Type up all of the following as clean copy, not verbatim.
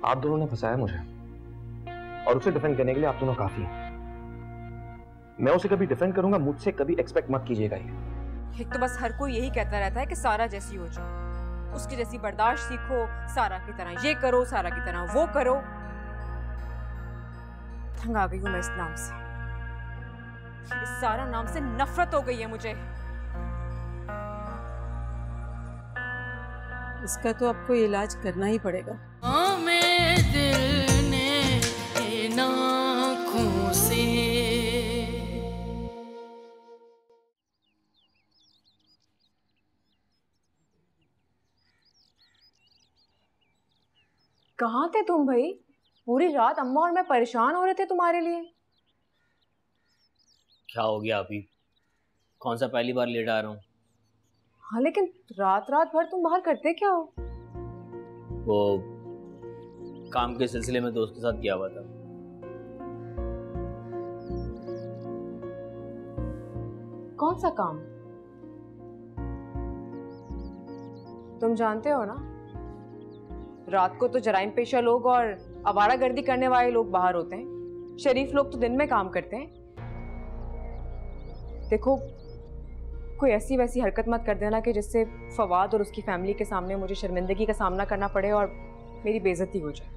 आप दोनों ने फंसाया मुझे, और उसे डिफेंड करने के लिए आप दोनों काफी हैं। मैं उसे कभी डिफेंड करूंगा, मुझसे कभी एक्सपेक्ट मत कीजिएगा ये। एक तो बस हर कोई यही कहता रहता है कि सारा जैसी हो जाओ, उसकी जैसी बर्दाश्त सीखो, सारा की तरह ये करो, सारा की तरह वो करो। तंग आ गई हूं मैं इस नाम से, इस सारा नाम से नफरत हो गई है मुझे। इसका तो आपको इलाज करना ही पड़ेगा। दिल ने आँखों से कहाँ थे तुम भाई? पूरी रात अम्मा और मैं परेशान हो रहे थे तुम्हारे लिए। क्या हो गया अभी? कौन सा पहली बार लेट आ रहा हूँ? हाँ लेकिन रात रात भर तुम बाहर करते क्या हो? वो काम के सिलसिले में दोस्त के साथ गया हुआ था। कौन सा काम? तुम जानते हो ना, रात को तो जराइम पेशा लोग और आवारागर्दी करने वाले लोग बाहर होते हैं, शरीफ लोग तो दिन में काम करते हैं। देखो, कोई ऐसी वैसी हरकत मत कर देना कि जिससे फवाद और उसकी फैमिली के सामने मुझे शर्मिंदगी का सामना करना पड़े और मेरी बेइज्जती हो जाए।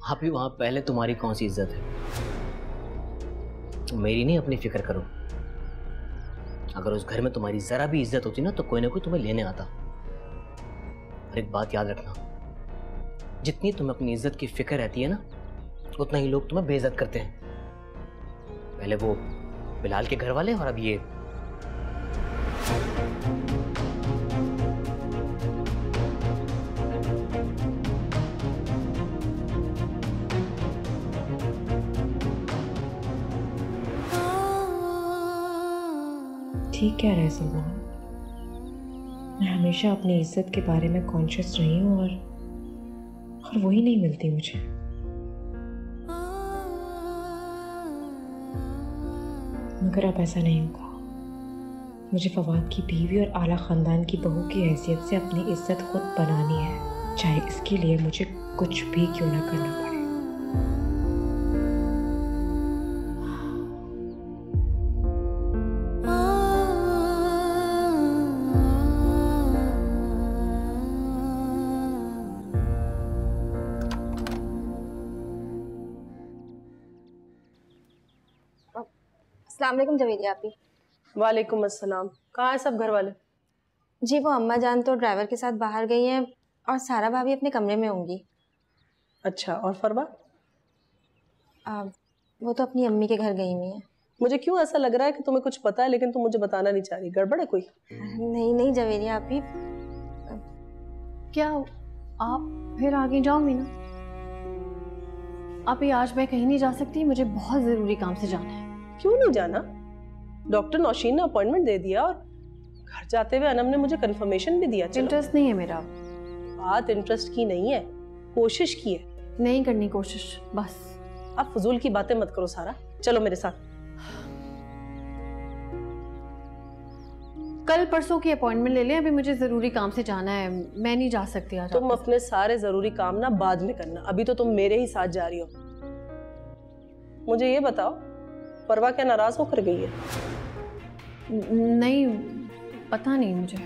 अभी वहां पहले तुम्हारी कौन सी इज्जत है? तुम मेरी नहीं अपनी फिक्र करो। अगर उस घर में तुम्हारी जरा भी इज्जत होती ना तो कोई ना कोई तुम्हें लेने आता। और एक बात याद रखना, जितनी तुम्हें अपनी इज्जत की फिक्र रहती है ना, उतना ही लोग तुम्हें बेइज्जत करते हैं। पहले वो बिलाल के घर वाले और अब ये। ठीक कह रहे सलमान, मैं हमेशा अपनी इज्जत के बारे में कॉन्शियस रही हूँ और वही नहीं मिलती मुझे। मगर अब ऐसा नहीं होगा। मुझे फवाद की बीवी और आला खानदान की बहू की हैसियत से अपनी इज्जत खुद बनानी है, चाहे इसके लिए मुझे कुछ भी क्यों ना करना पड़े। अस्सलाम वालेकुम जवेदी आपी। वालेकुम अस्सलाम। कहाँ है सब घर वाले? जी वो अम्मा जान तो ड्राइवर के साथ बाहर गई हैं और सारा भाभी अपने कमरे में होंगी। अच्छा, और फरवा? वो तो अपनी अम्मी के घर गई हुई हैं। मुझे क्यों ऐसा लग रहा है कि तुम्हें कुछ पता है लेकिन तुम मुझे बताना नहीं चाह रही। गड़बड़ है कोई? नहीं नहीं जवेदी आपी। क्या आप फिर आगे जाओगी ना? आप आज मैं कहीं नहीं जा सकती, मुझे बहुत जरूरी काम से जाना है। क्यों नहीं जाना? डॉक्टर नौशीन ने अपॉइंटमेंट दे दिया और घर जाते हुए अनम ने मुझे कंफर्मेशन भी दिया। इंटरेस्ट नहीं है मेरा। बात इंटरेस्ट की नहीं है, कोशिश की है। नहीं करनी कोशिश, बस। अब फजूल की बातें मत करो सारा, चलो मेरे साथ। कल परसों की अपॉइंटमेंट ले लें, अभी मुझे जरूरी काम से जाना है, मैं नहीं जा सकती आज। तुम अपने सारे जरूरी काम ना बाद में करना, अभी तो तुम मेरे ही साथ जा रही हो। मुझे ये बताओ, परवा क्या नाराज होकर गई है? नहीं, पता नहीं मुझे।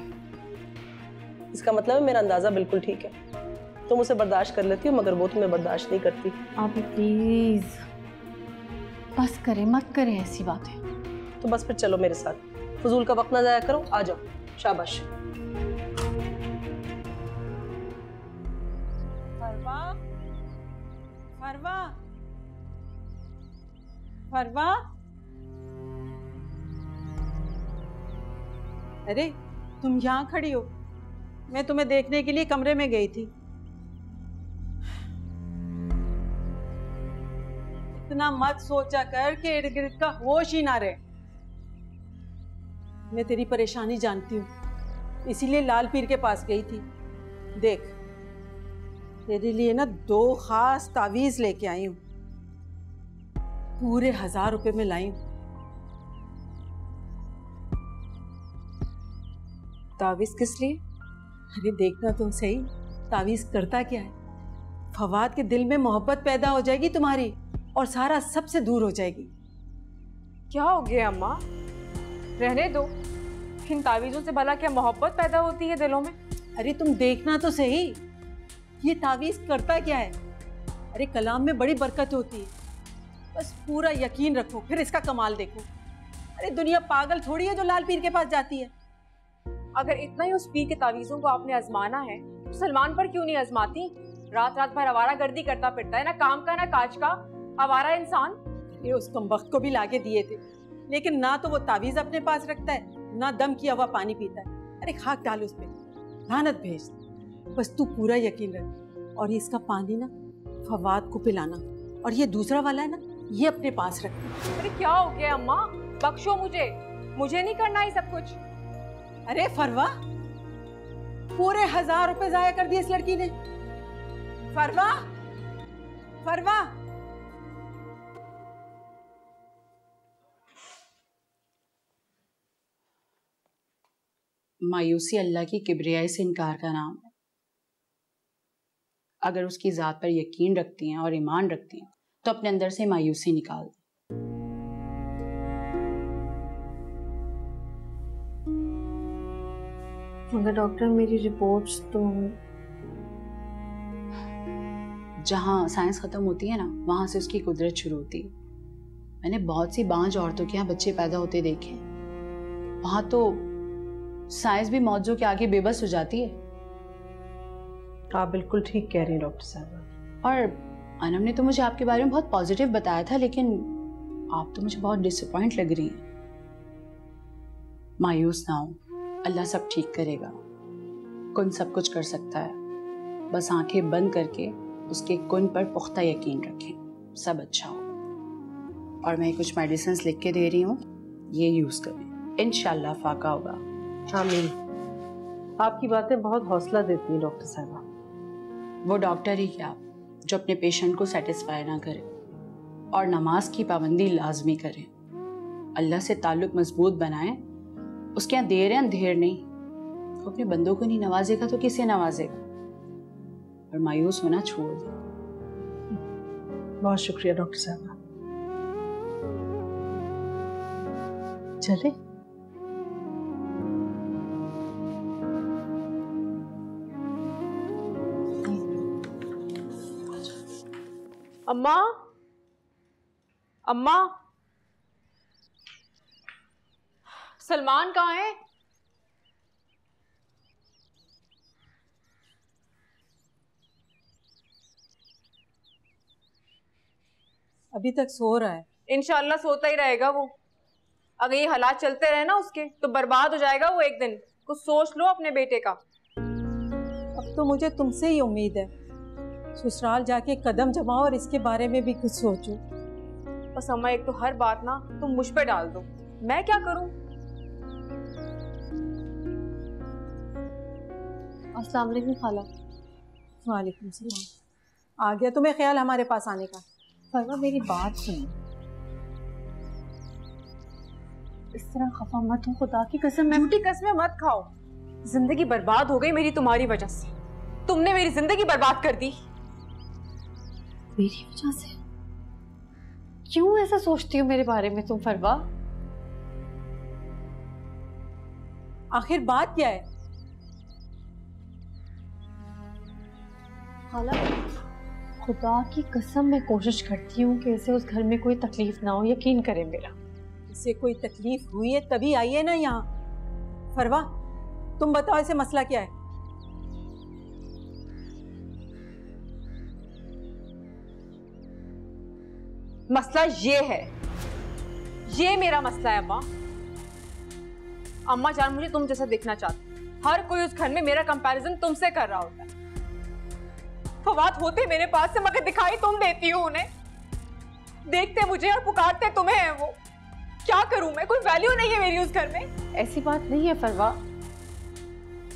इसका मतलब है मेरा अंदाजा बिल्कुल ठीक है। तुम उसे बर्दाश्त कर लेती हो मगर वो तुम्हें बर्दाश्त नहीं करती। आप प्लीज बस करें, मत करें ऐसी बातें। तो बस फिर चलो मेरे साथ, फजूल का वक्त ना जाया करो, आ जाओ। शाबाश। फरवा, फरवा, फरवा, अरे तुम यहाँ खड़ी हो? मैं तुम्हें देखने के लिए कमरे में गई थी। इतना मत सोचा कर कि इर्द गिर्द का होश ही ना रहे। मैं तेरी परेशानी जानती हूँ, इसीलिए लाल पीर के पास गई थी। देख, तेरे लिए ना 2 खास तावीज लेके आई हूँ, पूरे 1000 रुपए में लाई हूँ। तावीज किस लिए? अरे देखना तो सही, तावीज़ करता क्या है? फवाद के दिल में मोहब्बत पैदा हो जाएगी तुम्हारी और सारा सबसे दूर हो जाएगी। क्या हो गया अम्मा? रहने दो। इन तावीज़ों से भला क्या मोहब्बत पैदा होती है दिलों में? अरे तुम देखना तो सही, ये तावीज़ करता क्या है। अरे कलाम में बड़ी बरकत होती है, बस पूरा यकीन रखो, फिर इसका कमाल देखो। अरे दुनिया पागल थोड़ी है जो लाल पीर के पास जाती है। अगर इतना ही उस पीर के तावीज़ों को आपने आजमाना है तो सलमान पर क्यों नहीं आजमाती? रात रात भर आवारा गर्दी करता फिरता है, ना काम का ना काज का, आवारा इंसान। ये उस कमबख्त को भी लाके दिए थे, लेकिन ना तो वो तावीज़ अपने पास रखता है, ना दम किया हुआ पानी पीता है। अरे खाक डाल उस पे, लानत भेज। बस तू पूरा यकीन रख, और ये इसका पानी ना फवाद को पिलाना, और ये दूसरा वाला है ना, ये अपने पास रखना। अरे क्या हो गया अम्मा? बख्शो मुझे नहीं करना ये सब कुछ। अरे फरवा, पूरे 1000 रुपए जाया कर दिए इस लड़की ने। फरवा, फरवा। मायूसी अल्लाह की किब्रियाई से इनकार का नाम है। अगर उसकी ज़ात पर यकीन रखती हैं और ईमान रखती हैं तो अपने अंदर से मायूसी निकाल दें। मगर डॉक्टर मेरी रिपोर्ट्स तो जहाँ साइंस ख़त्म होती है ना, वहाँ से उसकी कुदरत शुरू होती है। मैंने बहुत सी बांझ औरतों के यहाँ बच्चे पैदा होते देखे, वहाँ तो साइंस भी मौजों के आगे बेबस हो जाती है। आप बिल्कुल ठीक कह रही हैं डॉक्टर साहब। और अनम ने तो मुझे आपके बारे में बहुत पॉजिटिव बताया था, लेकिन आप तो मुझे बहुत डिसअपॉइंट लग रही हैं। मायूस ना हो, अल्लाह सब ठीक करेगा। कुन सब कुछ कर सकता है, बस आंखें बंद करके उसके कुन पर पुख्ता यकीन रखें, सब अच्छा हो। और मैं कुछ मेडिसिन लिख के दे रही हूँ, ये यूज़ करें, इंशाल्लाह फाका होगा। आमीन। आपकी बातें बहुत हौसला देती हैं डॉक्टर साहब। वो डॉक्टर ही क्या जो अपने पेशेंट को सेटिस्फाई ना करे और नमाज की पाबंदी लाजमी करें, अल्लाह से ताल्लुक मजबूत बनाएं। उसके यहाँ देर है अंधेर नहीं। वो अपने बंदों को नहीं नवाजेगा तो किसे नवाजेगा? और मायूस होना छोड़ दे। बहुत शुक्रिया डॉक्टर साहब। चले। अम्मा, अम्मा, सलमान कहाँ है? अभी तक सो रहा है। इंशाल्लाह सोता ही रहेगा वो। अगर ये हालात चलते रहे ना उसके, तो बर्बाद हो जाएगा वो एक दिन। कुछ सोच लो अपने बेटे का। अब तो मुझे तुमसे ही उम्मीद है, ससुराल जाके कदम जमाओ और इसके बारे में भी कुछ सोचो। बस अम्मा, एक तो हर बात ना तुम मुझ पे डाल दो, मैं क्या करूं? अस्सलाम वालेकुम खाला। वालेकुम सलाम। आ गया तुम्हें ख्याल हमारे पास आने का? फरवा मेरी बात सुनो, इस तरह खफा मत हो, खुदा की कसम। झूठी कसमें मत खाओ। जिंदगी बर्बाद हो गई मेरी तुम्हारी वजह से। तुमने मेरी जिंदगी बर्बाद कर दी। मेरी वजह से? क्यों ऐसा सोचती हो मेरे बारे में तुम फरवा? आखिर बात क्या है? खाला, खुदा की कसम मैं कोशिश करती हूँ कि इसे उस घर में कोई तकलीफ ना हो, यकीन करें मेरा। इसे कोई तकलीफ हुई है तभी आई है ना यहाँ। फरवा, तुम बताओ इसे मसला क्या है? मसला ये है, ये मेरा मसला है अम्मा। अम्मा जान, मुझे तुम जैसा देखना चाहती। हर कोई उस घर में मेरा कंपैरिजन तुमसे कर रहा होता है। फवाद होते मेरे पास से, मगर दिखाई तुम देती हो उन्हें। देखते मुझे और पुकारते तुम्हें हैं वो। क्या करूं मैं? कोई वैल्यू नहीं है मेरी उस घर में। ऐसी बात नहीं है फरवा,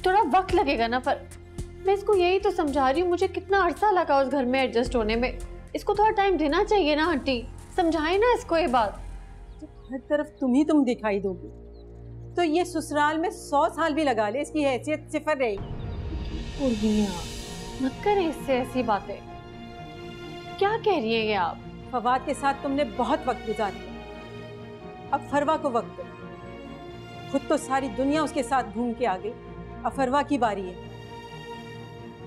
थोड़ा वक्त लगेगा ना। पर मैं इसको यही तो समझा रही हूँ, मुझे कितना अरसा लगा उस घर में एडजस्ट होने में। इसको थोड़ा टाइम देना चाहिए ना आंटी, समझाए ना इसको ये बात। हर तरफ तुम दिखाई दोगी तो ये ससुराल में 100 साल भी लगा ले, इसकी हैसियत सिफर रहेगी। उर्मिया, मत करें इससे ऐसी बातें। क्या कह रही हैं ये आप? फवाद के साथ तुमने बहुत वक्त गुजार दिया, अब फरवा को वक्त दो। खुद तो सारी दुनिया उसके साथ घूम के आ गई, अब फरवा की बारी है।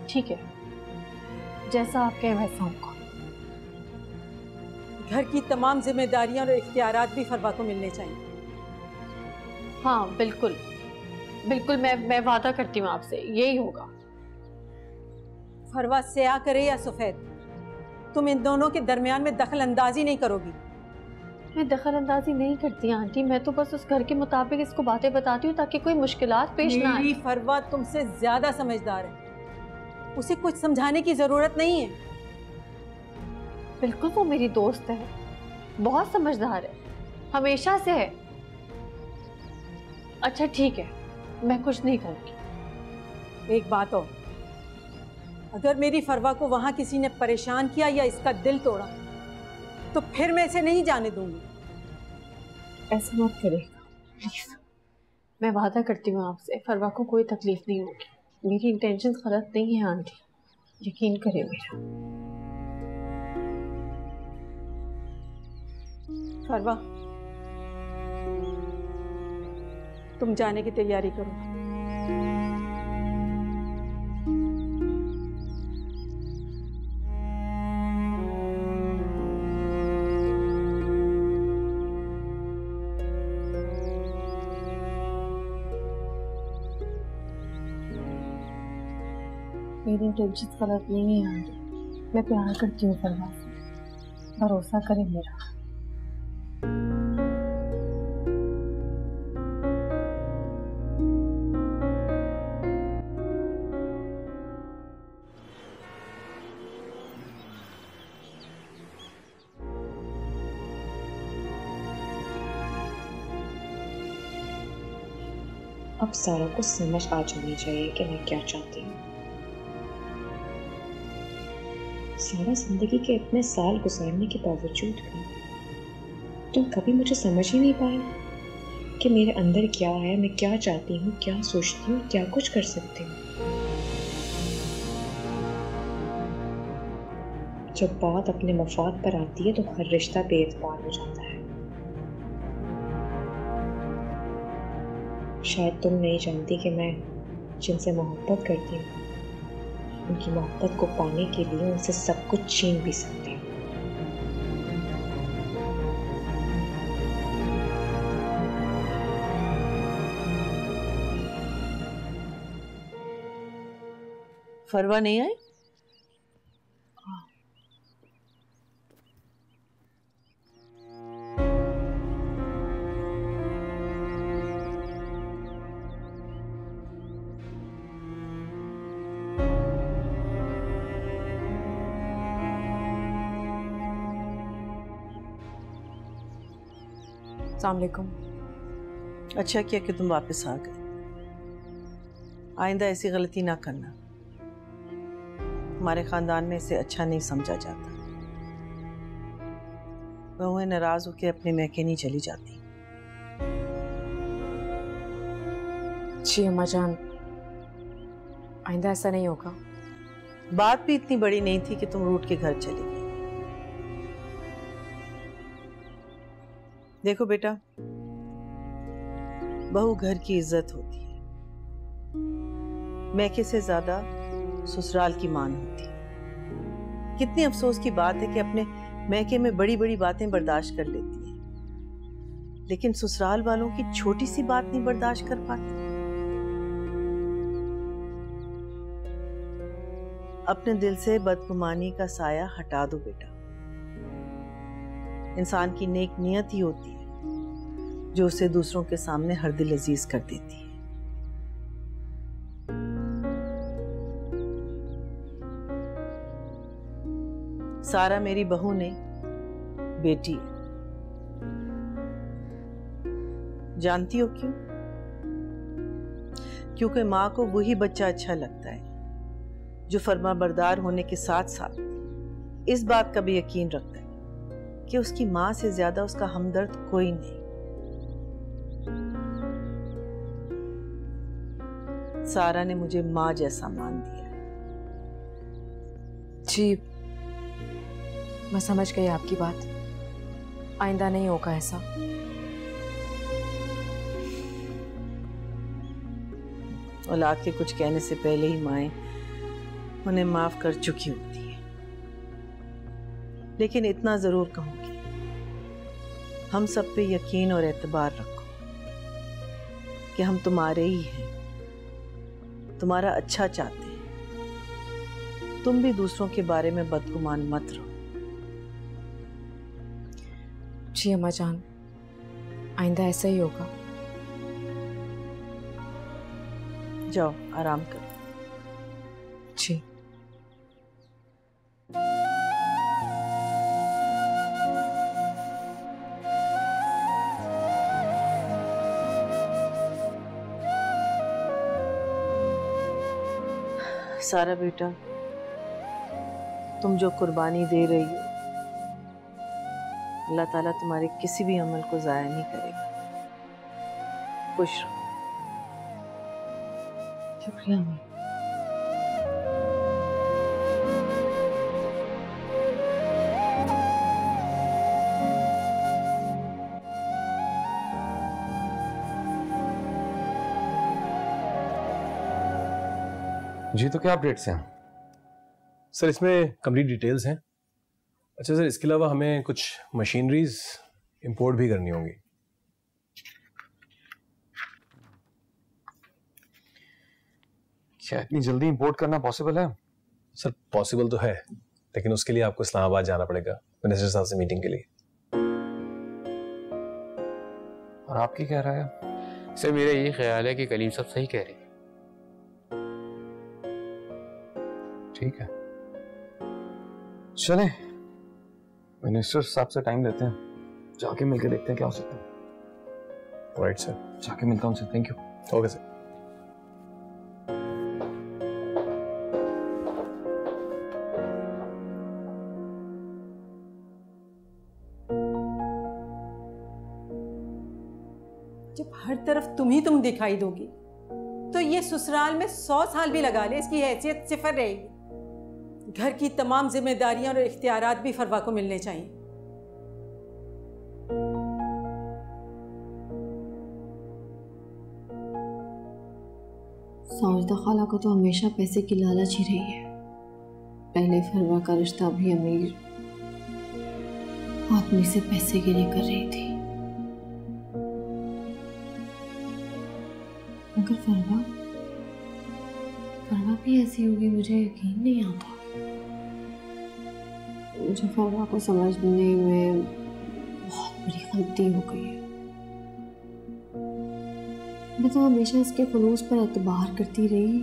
ठीक है, जैसा आप कहें वैसा होगा। घर की तमाम जिम्मेदारियां और इख्तियारात भी फरवा को मिलने चाहिए। हाँ बिल्कुल बिल्कुल, मैं वादा करती हूँ आपसे, यही होगा। फरवा स्याह करे या सफेद, तुम इन दोनों के दरमियान में दखल अंदाजी नहीं करोगी। मैं दखल अंदाजी नहीं करती आंटी, मैं तो बस उस घर के मुताबिक इसको बातें बताती हूँ ताकि कोई मुश्किलात पेश ना आए। मेरी फरवा तुमसे ज्यादा समझदार है, उसे कुछ समझाने की जरूरत नहीं है। बिल्कुल, वो मेरी दोस्त है, बहुत समझदार है, हमेशा से है। अच्छा ठीक है, मैं कुछ नहीं कहूँगी। एक बात और, अगर मेरी फरवा को वहां किसी ने परेशान किया या इसका दिल तोड़ा तो फिर मैं इसे नहीं जाने दूंगी। ऐसा मत करेगा प्लीज, मैं वादा करती हूँ आपसे, फरवा को कोई तकलीफ नहीं होगी। मेरी इंटेंशन गलत नहीं है आंटी, यकीन करें मेरा। फरवा, तुम जाने की तैयारी करो। मेरी इंटेंशन गलत नहीं है आंटी, मैं प्यार करती हूँ फरवा से, भरोसा करें मेरा। अब सारा को समझ आ जानी चाहिए कि मैं क्या चाहती हूँ। सारा जिंदगी के इतने साल गुजारने के बावजूद भी तुम कभी मुझे समझ ही नहीं पाए कि मेरे अंदर क्या है, मैं क्या चाहती हूँ, क्या सोचती हूँ, क्या कुछ कर सकती हूँ। जब बात अपने मफाद पर आती है तो हर रिश्ता बेइत्मीनान हो जाता है। शायद तुम नहीं जानती कि मैं जिनसे मोहब्बत करती हूँ उनकी मोहब्बत को पाने के लिए उनसे सब कुछ छीन भी सकती हूँ। फरवा नहीं आई? अस्सलाम वालेकुम। अच्छा किया कि तुम वापस आ गए, आइंदा ऐसी गलती ना करना। हमारे खानदान में इसे अच्छा नहीं समझा जाता। बहुएं नाराज होकर अपने मैके नहीं चली जाती। जी अम्मा जान, आइंदा ऐसा नहीं होगा। बात भी इतनी बड़ी नहीं थी कि तुम रूठ के घर चली गई। देखो बेटा, बहू घर की इज्जत होती है, मैके से ज्यादा ससुराल की मान होती है। कितनी अफसोस की बात है कि अपने मैके में बड़ी बड़ी बातें बर्दाश्त कर लेती है, लेकिन ससुराल वालों की छोटी सी बात नहीं बर्दाश्त कर पाती। अपने दिल से बदगुमानी का साया हटा दो बेटा। इंसान की नेक नियत ही होती है जो उसे दूसरों के सामने हर दिल अजीज कर देती है। सारा मेरी बहू ने बेटी है, जानती हो क्यों? क्योंकि माँ को वही बच्चा अच्छा लगता है जो फरमाबरदार होने के साथ साथ इस बात का भी यकीन रखता है कि उसकी माँ से ज्यादा उसका हमदर्द कोई नहीं। सारा ने मुझे माँ जैसा मान दिया है। जी मैं समझ गई आपकी बात, आइंदा नहीं होगा ऐसा। औलाद के कुछ कहने से पहले ही माएं उन्हें माफ कर चुकी होती है। लेकिन इतना जरूर कहूंगी, हम सब पे यकीन और एतबार रखो कि हम तुम्हारे ही हैं, तुम्हारा अच्छा चाहते हैं। तुम भी दूसरों के बारे में बदगुमान मत रहो। जी अम्मा जान, आइंदा ऐसा ही होगा। जाओ आराम करो। जी सारा बेटा, तुम जो कुर्बानी दे रही हो, अल्लाह ताला तुम्हारे किसी भी अमल को ज़ाया नहीं करेगा। खुश रहो। शुक्रिया अम्मी। जी तो क्या अपडेट्स हैं? सर इसमें कंप्लीट डिटेल्स हैं। अच्छा सर, इसके अलावा हमें कुछ मशीनरीज इंपोर्ट भी करनी होंगी। क्या इतनी जल्दी इंपोर्ट करना पॉसिबल है? सर पॉसिबल तो है, लेकिन उसके लिए आपको इस्लामाबाद जाना पड़ेगा मिनिस्टर साहब से मीटिंग के लिए। और आपकी क्या राय है? सर मेरा ये ख्याल है कि कलीम साहब सही कह रहे हैं। ठीक है, चले मिनिस्टर साहब से टाइम लेते हैं, जाके मिलके देखते हैं क्या हो सकता है। राइट सर, जाके मिलता हूँ उनसे। Thank you. Okay sir. जब हर तरफ तुम ही तुम दिखाई दोगी तो ये ससुराल में 100 साल भी लगा ले, इसकी हैसियत सिफर रहेगी। घर की तमाम जिम्मेदारियां और इख्तियारात भी फरवा को मिलने चाहिए। साजिदा खाला को तो हमेशा पैसे की लालच ही रही है। पहले फरवा का रिश्ता भी अमीर आदमी से पैसे के लिए कर रही थी, मगर फरवा भी ऐसी होगी मुझे यकीन नहीं आता। मुझे फरवा को समझने में बहुत बड़ी गलती हो गई है। मैं तो हमेशा इसके खुलूस पर एतबार करती रही।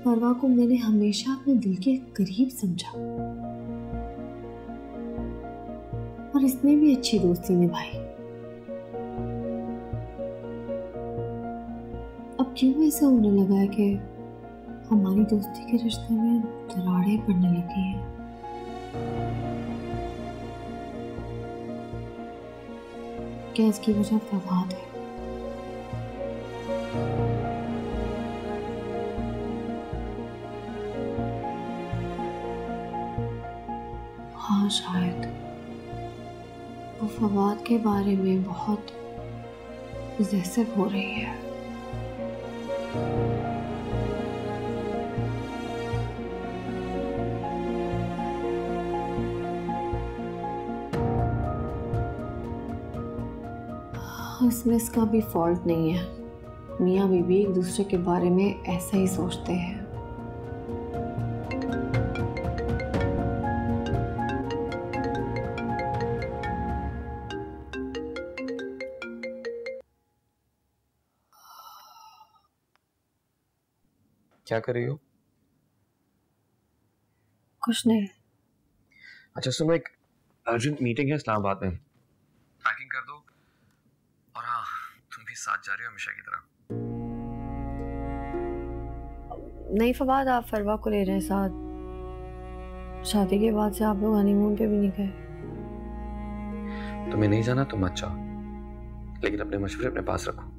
फरवा को मैंने हमेशा अपने दिल के करीब समझा और इसने भी अच्छी दोस्ती निभाई। अब क्यों ऐसा होने लगा है कि हमारी दोस्ती के रिश्ते में दरारें पड़ने लगी हैं? क्या इसकी वजह फवाद है? हाँ शायद वो फवाद के बारे में बहुत पॉसेसिव हो रही है। इसमें इसका भी फॉल्ट नहीं है। मियाँ बीवी एक दूसरे के बारे में ऐसा ही सोचते हैं। क्या कर रही हो? कुछ नहीं। अच्छा सुनो, एक अर्जेंट मीटिंग है इस्लामाबाद में, पैकिंग कर दो। और हाँ, तुम भी साथ जा रही हो हमेशा की तरह? नहीं फवाद, आप फरवा को ले रहे हैं साथ। शादी के बाद से आप लोग हनीमून पे भी नहीं गए। तुम्हें नहीं जाना तो मत जाओ, लेकिन अपने मशवरे अपने पास रखो।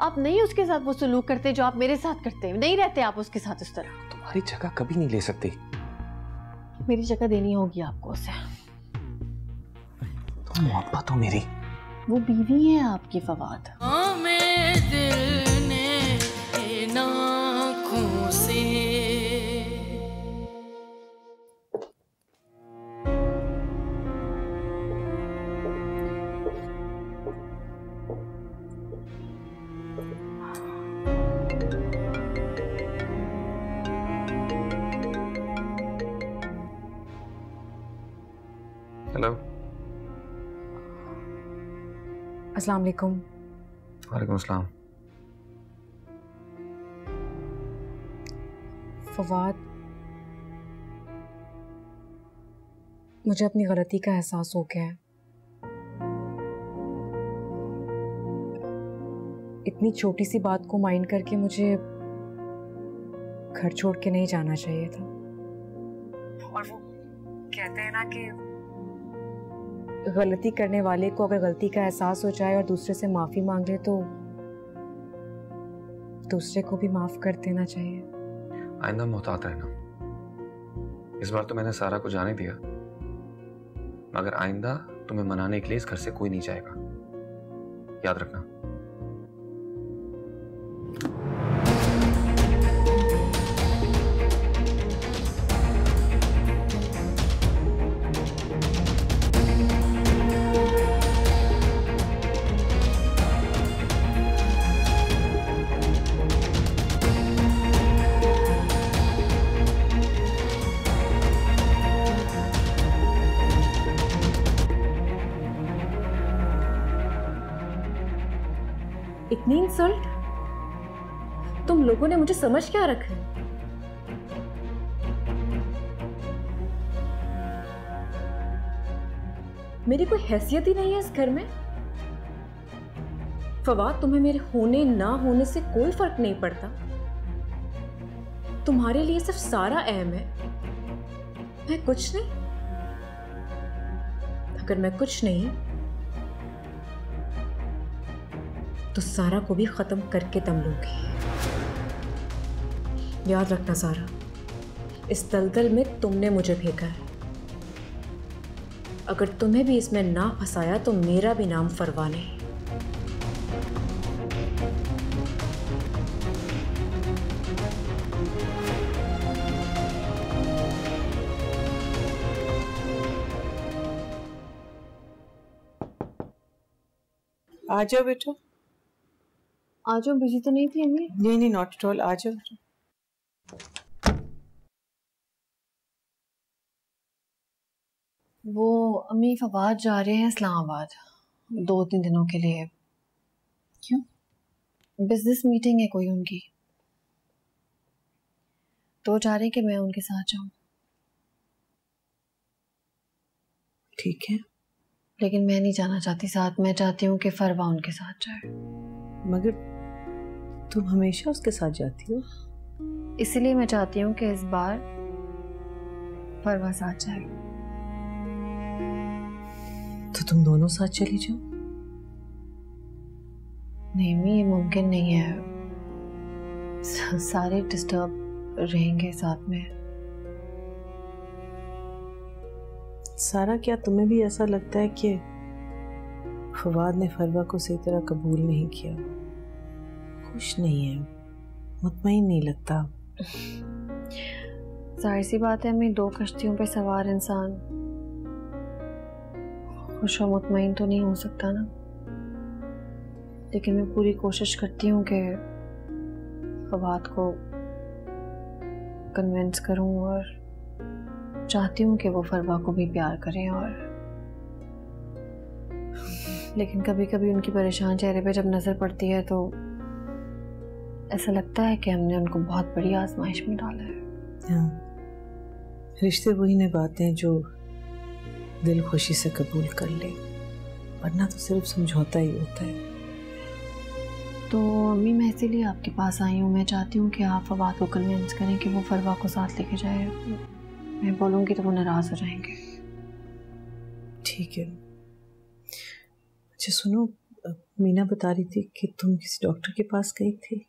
आप नहीं उसके साथ वो सलूक करते जो आप मेरे साथ करते हैं, नहीं रहते आप उसके साथ इस तरह। तुम्हारी जगह कभी नहीं ले सकती। मेरी जगह देनी होगी आपको उसे। तुम मोहब्बत हो मेरी। वो बीवी है आपकी फवाद। हेलो। अस्सलाम वालेकुम। वालेकुम अस्सलाम। फवाद, मुझे अपनी गलती का एहसास हो गया है। इतनी छोटी सी बात को माइंड करके मुझे घर छोड़ के नहीं जाना चाहिए था। और वो कहते हैं ना कि गलती करने वाले को अगर गलती का एहसास हो जाए और दूसरे से माफी मांग ले तो दूसरे को भी माफ कर देना चाहिए। आइंदा मोहतात रहना। इस बार तो मैंने सारा को जाने दिया, मगर आइंदा तुम्हें मनाने के लिए इस घर से कोई नहीं जाएगा, याद रखना। इतनी इंसल्ट? तुम लोगों ने मुझे समझ क्या रखा है? मेरी कोई हैसियत ही नहीं है इस घर में। फवाद, तुम्हें मेरे होने ना होने से कोई फर्क नहीं पड़ता। तुम्हारे लिए सिर्फ सारा अहम है, मैं कुछ नहीं। अगर मैं कुछ नहीं तो सारा को भी खत्म करके दम लूंगी। याद रखना सारा, इस दलदल में तुमने मुझे फेंका है। अगर तुम्हें भी इसमें ना फंसाया तो मेरा भी नाम फरवा नहीं। आ जाओ बेटो। आ जाओ। बिजी तो नहीं थी अम्मी? नहीं नहीं, नॉट एट ऑल, आ जाओ। वो अम्मी फवाद जा रहे हैं इस्लामाबाद 2-3 दिनों के लिए। क्यों? बिजनेस मीटिंग है कोई उनकी, तो जा रहे हैं कि मैं उनके साथ जाऊं। ठीक है, लेकिन मैं नहीं जाना चाहती साथ। मैं चाहती हूँ कि फरवा उनके साथ जाए। मगर तुम हमेशा उसके साथ जाती हो। इसलिए मैं चाहती हूँ कि इस बार फरवा साथ जाए। तो तुम दोनों साथ चली जाओ। नहीं मैं, ये मुमकिन नहीं है। सारे डिस्टर्ब रहेंगे साथ में। सारा, क्या तुम्हें भी ऐसा लगता है कि फवाद ने फरवा को सही तरह कबूल नहीं किया? खुश नहीं है, मुतमईन नहीं लगता। जाहिर सी बात है, मैं 2 कश्तियों पे सवार इंसान खुश और मुतमईन तो नहीं हो सकता ना। लेकिन मैं पूरी कोशिश करती हूँ कि फवाद को कन्विंस करूँ और चाहती हूँ कि वो फरवा को भी प्यार करें। और लेकिन कभी कभी उनकी परेशान चेहरे पे जब नजर पड़ती है तो ऐसा लगता है कि हमने उनको बहुत बड़ी आजमाइश में डाला है। हाँ, रिश्ते वही निभाते हैं जो दिल खुशी से कबूल कर ले, वरना तो सिर्फ समझौता ही होता है। तो अम्मी, मैं इसीलिए आपके पास आई हूँ। मैं चाहती हूँ कि आप फवाद को कन्विंस करें कि वो फरवा को साथ लेके जाए। मैं बोलूँगी तो वो नाराज हो जाएंगे। ठीक है। अच्छा सुनो, मीना बता रही थी कि तुम किसी डॉक्टर के पास गई थी।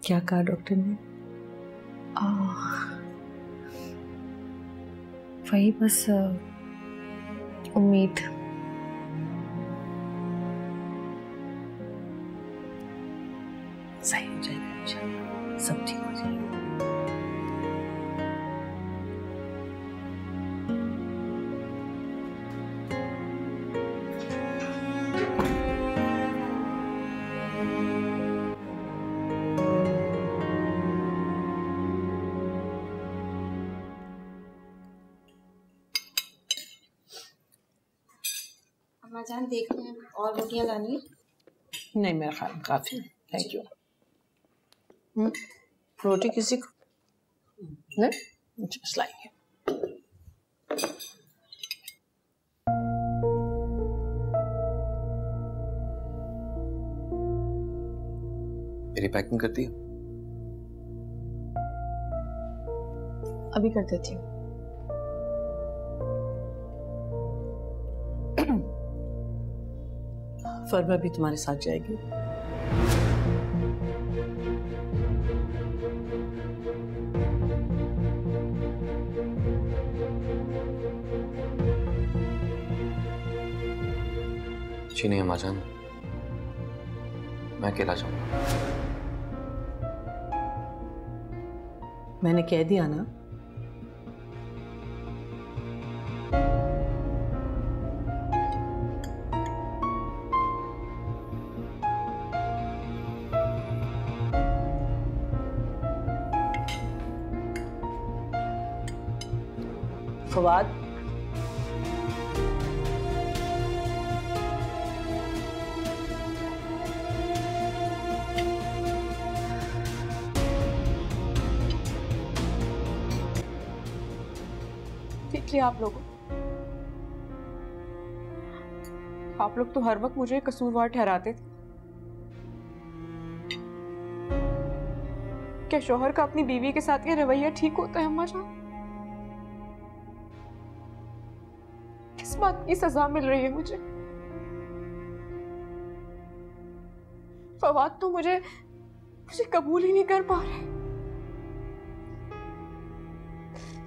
क्या कहा डॉक्टर ने? वही बस उम्मीद। सही हो जाएगा इंशाल्लाह, सब ठीक हो जाएगा। अम्मा जान देख रहे हैं और रोटियां लानी है? नहीं मेरा ख्याल काफी है, थैंक यू। रोटी किसी को नहीं लाएंगे। मेरी पैकिंग करती है? अभी कर देती हूँ। फरमा भी तुम्हारे साथ जाएगी। जी नहीं अम्मा जान, मैं अकेला जाऊंगा। मैंने कह दिया ना। फवाद, देख लिया आप लोगों, आप लोग तो हर वक्त मुझे कसूरवार ठहराते थे। क्या शौहर का अपनी बीवी के साथ ये रवैया ठीक होता है अम्मा जान? किस बात की सजा मिल रही है मुझे? फवाद तो मुझे कबूल ही नहीं कर पा रहे।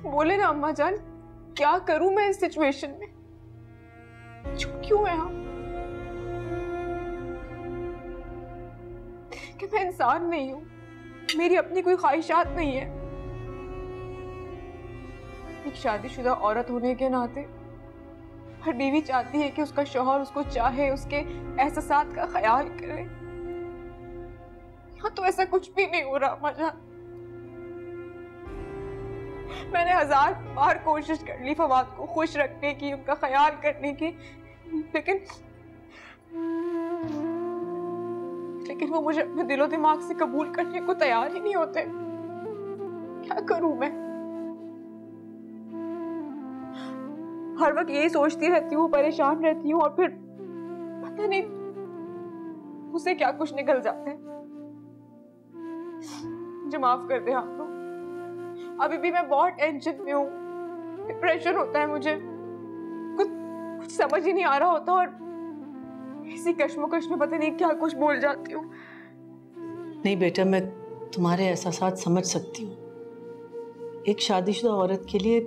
बोले ना अम्मा जान, क्या करूं मैं इस सिचुएशन में? चुप क्यों है आप? कि मैं इंसान नहीं हूं, मेरी अपनी कोई ख्वाहिशात नहीं है। एक शादीशुदा औरत होने के नाते हर बीवी चाहती है कि उसका शौहर उसको चाहे, उसके एहसासात का ख्याल करे। यहाँ तो ऐसा कुछ भी नहीं हो रहा अम्मा जान। मैंने 1000 बार कोशिश कर ली फवाद को खुश रखने की, उनका ख्याल करने की, लेकिन वो मुझे अपने दिलो दिमाग से कबूल करने को तैयार ही नहीं होते। क्या करूं मैं? हर वक्त यही सोचती रहती हूँ, परेशान रहती हूँ, और फिर पता नहीं मुझसे क्या कुछ निकल जाता है। मुझे माफ कर दे आप लोग। अभी भी मैं बहुत टेंशन में हूँ, डिप्रेशन होता है मुझे, कुछ समझ ही नहीं आ रहा होता, और इसी कश्मकश में पता नहीं क्या कुछ बोल जाती हूँ। नहीं बेटा, मैं तुम्हारे एहसासात समझ सकती हूँ। एक शादीशुदा औरत के लिए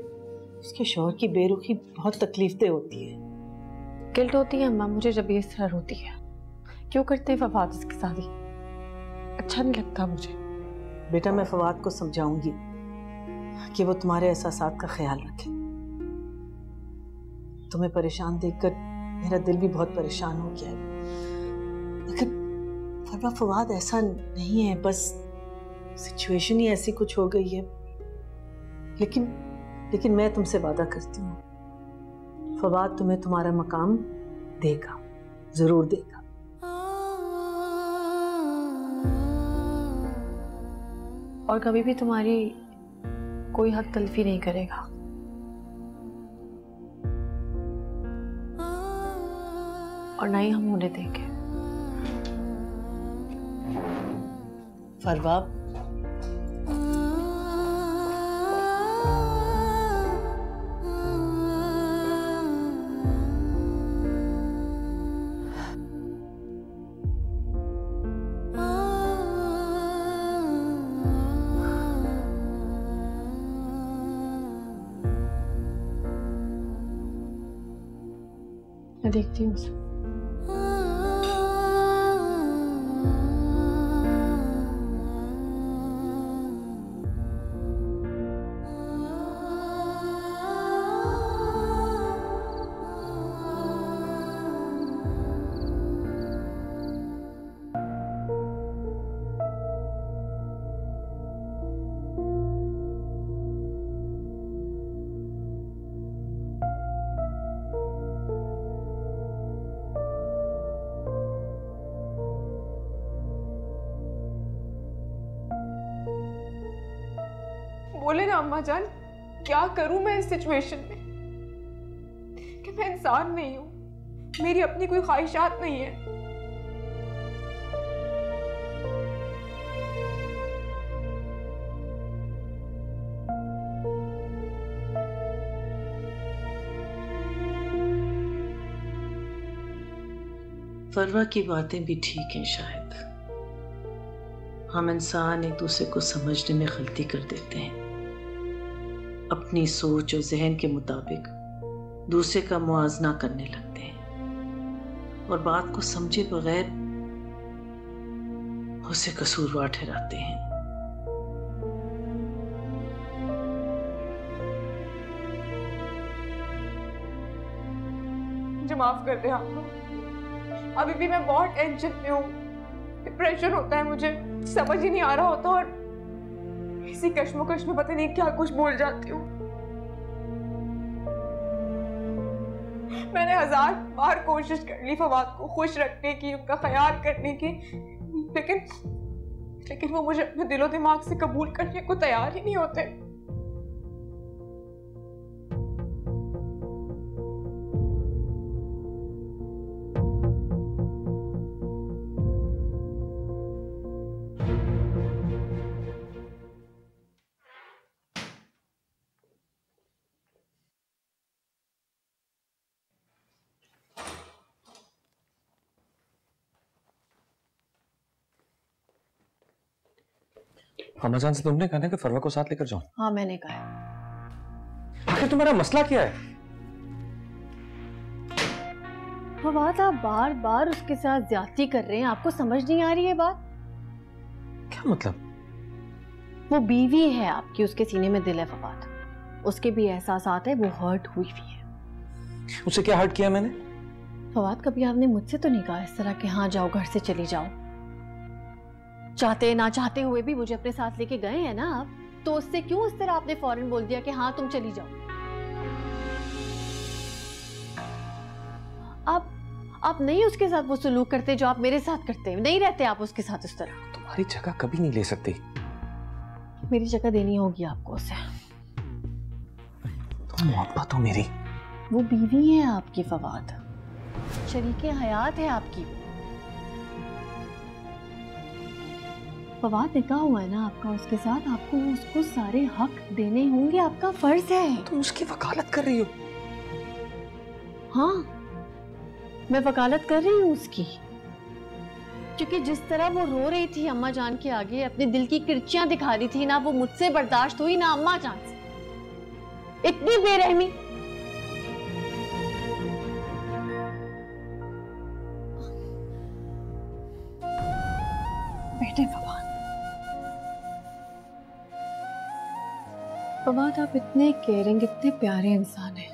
उसके शौहर की बेरुखी बहुत तकलीफदेह होती है। गिल्ट होती है अम्मा मुझे जब ये इस तरह होती है। क्यों करते हैं फवाद इसकी शादी? अच्छा नहीं लगता मुझे। बेटा मैं फवाद को समझाऊंगी कि वो तुम्हारे एहसासात का ख्याल रखे। तुम्हें परेशान देखकर मेरा दिल भी बहुत परेशान हो गया है। लेकिन फवाद ऐसा नहीं है, बस सिचुएशन ही ऐसी कुछ हो गई है। लेकिन मैं तुमसे वादा करती हूँ, फवाद तुम्हें तुम्हारा मकाम देगा, जरूर देगा। और कभी भी तुम्हारी कोई हक तलफी नहीं करेगा। और ना ही हम होने देंगे। फरवा, मैं देखती हूँ उसे। बोले ना अम्मा जान, क्या करूं मैं इस सिचुएशन में कि मैं इंसान नहीं हूं, मेरी अपनी कोई ख्वाहिशात नहीं है। फरवा की बातें भी ठीक हैं शायद। हम इंसान एक दूसरे को समझने में गलती कर देते हैं, अपनी सोच और जहन के मुताबिक दूसरे का मुआवजा करने लगते हैं और बात को समझे बगैर उसे कसूरवार ठहराते हैं। मुझे माफ कर दे आप लोग, अभी भी मैं बहुत टेंशन में हूँ, डिप्रेशन होता है, मुझे समझ ही नहीं आ रहा होता और इसी कश्मकश में पता नहीं क्या कुछ बोल जाती हूँ। मैंने 1000 बार कोशिश कर ली फवाद को खुश रखने की, उनका ख्याल करने की, लेकिन वो मुझे अपने दिलो दिमाग से कबूल करने को तैयार ही नहीं होते। अम्मा जान से तुमने कहा कि फरवा को साथ लेकर जाओ। हाँ मैंने कहा। आखिर तुम्हारा मसला क्या है? फवाद आप बार बार उसके साथ ज्यादती कर रहे हैं, आपको समझ नहीं आ रही है बात? क्या मतलब? वो बीवी है आपकी, उसके सीने में दिल है फवाद, उसके भी एहसासात है, वो हर्ट हुई भी है। उससे क्या हर्ट किया मैंने? फवाद कभी आपने मुझसे तो नहीं कहा इस तरह कि हाँ जाओ घर से चली जाओ, चाहते ना चाहते हुए भी मुझे अपने साथ लेके गए हैं ना आप, तो उससे क्यों इस तरह आपने फौरन बोल दिया कि हाँ तुम चली जाओ? आप नहीं उसके साथ वो सलूक करते जो आप मेरे साथ करते हैं, नहीं रहते आप उसके साथ इस तरह। तुम्हारी जगह कभी नहीं ले सकती। मेरी जगह देनी होगी आपको उसे। तुम मोहब्बत हो मेरी। वो बीवी है आपकी फवाद, शरीके हयात है आपकी। फवाद निकाह हुआ है ना आपका उसके साथ, आपको उसको सारे हक देने होंगे, आपका फर्ज है। तुम उसकी वकालत कर रही हो? हाँ मैं वकालत कर रही हूँ उसकी, क्योंकि जिस तरह वो रो रही थी अम्मा जान के आगे, अपने दिल की किरचियां दिखा रही थी ना, वो मुझसे बर्दाश्त हुई ना अम्मा जान से। इतनी बेरहमी। बेटे फवाद आप इतने केयरिंग, इतने प्यारे इंसान हैं,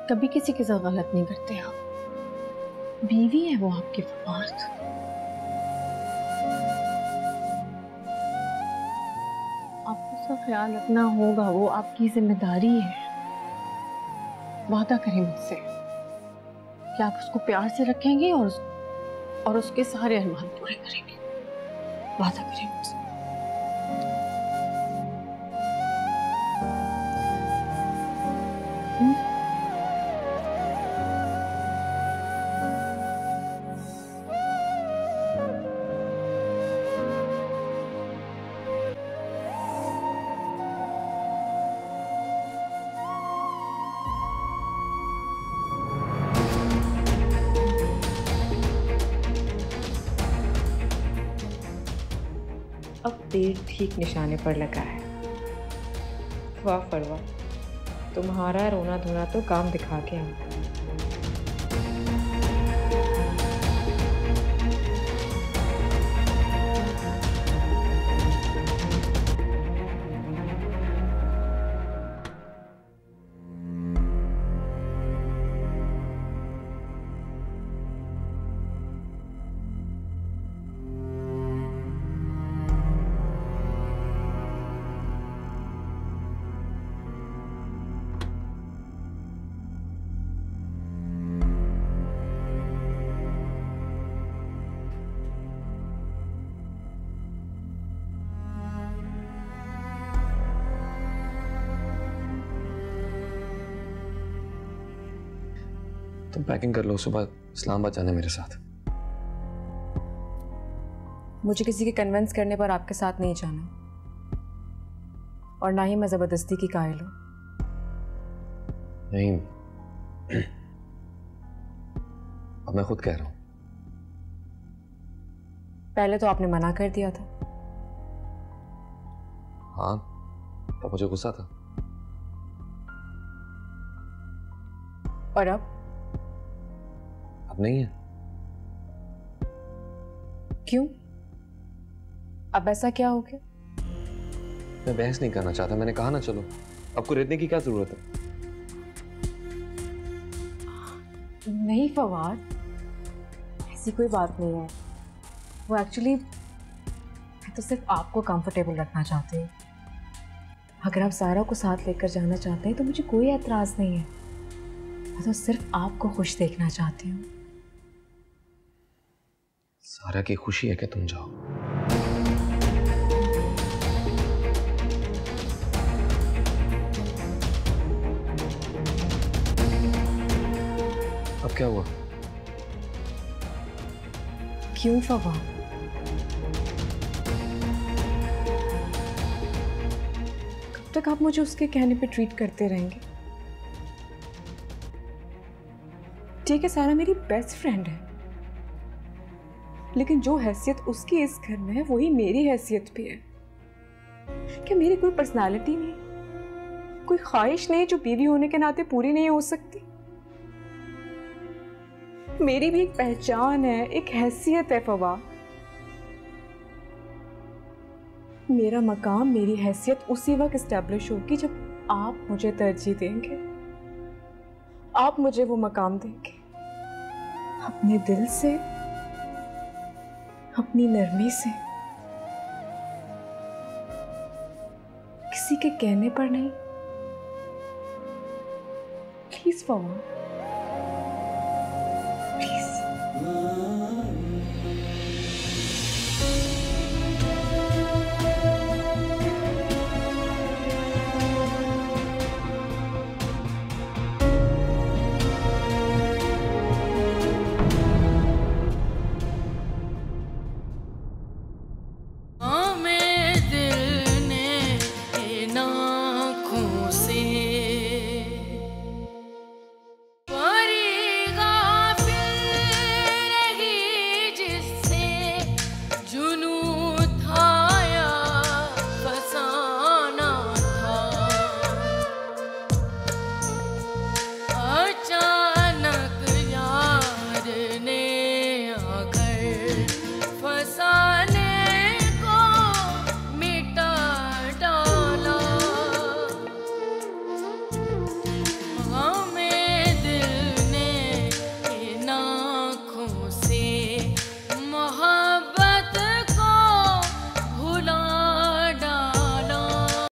कभी किसी के साथ गलत नहीं करते आप। बीवी है वो आपकी फवाद। आपको उसका ख्याल रखना होगा, वो आपकी जिम्मेदारी है। वादा करें मुझसे कि आप उसको प्यार से रखेंगे और उसके सारे अरमान पूरे करेंगे। वादा करें मुझसे। अब तीर ठीक निशाने पर लगा है। वाह फरवा, तुम्हारा रोना धोना तो काम दिखा के आता है। तुम पैकिंग कर लो, सुबह इस्लामाबाद जाना है मेरे साथ। मुझे किसी के कन्विंस करने पर आपके साथ नहीं जाना, और ना ही मैं जबरदस्ती की कायल हूं। नहीं, अब मैं खुद कह रहा हूं। पहले तो आपने मना कर दिया था। हाँ, तब मुझे गुस्सा था। और अब नहीं है। क्यों? अब ऐसा क्या हो गया? मैं बहस नहीं करना चाहता, मैंने कहा ना चलो। आपको रेतने की क्या जरूरत है? नहीं फवाद, ऐसी कोई बात नहीं है। वो एक्चुअली मैं तो सिर्फ आपको कंफर्टेबल रखना चाहती हूँ। अगर आप सारा को साथ लेकर जाना चाहते हैं तो मुझे कोई एतराज नहीं है। मैं तो सिर्फ आपको खुश देखना चाहती हूँ। सारा की खुशी है कि तुम जाओ। अब क्या हुआ? क्यों फवाद? कब तक आप मुझे उसके कहने पे ट्रीट करते रहेंगे? ठीक है, सारा मेरी बेस्ट फ्रेंड है, लेकिन जो हैसियत उसकी इस घर में है वही मेरी हैसियत भी है। क्या मेरी कोई पर्सनालिटी नहीं, कोई ख्वाहिश नहीं जो बीवी होने के नाते पूरी नहीं हो सकती? मेरी भी एक पहचान है, एक हैसियत है फवा। मेरा मकाम, मेरी हैसियत उसी वक्त एस्टैब्लिश होगी जब आप मुझे तरजीह देंगे, आप मुझे वो मकाम देंगे। अपने दिल से, अपनी नरमी से, किसी के कहने पर नहीं। Please fava.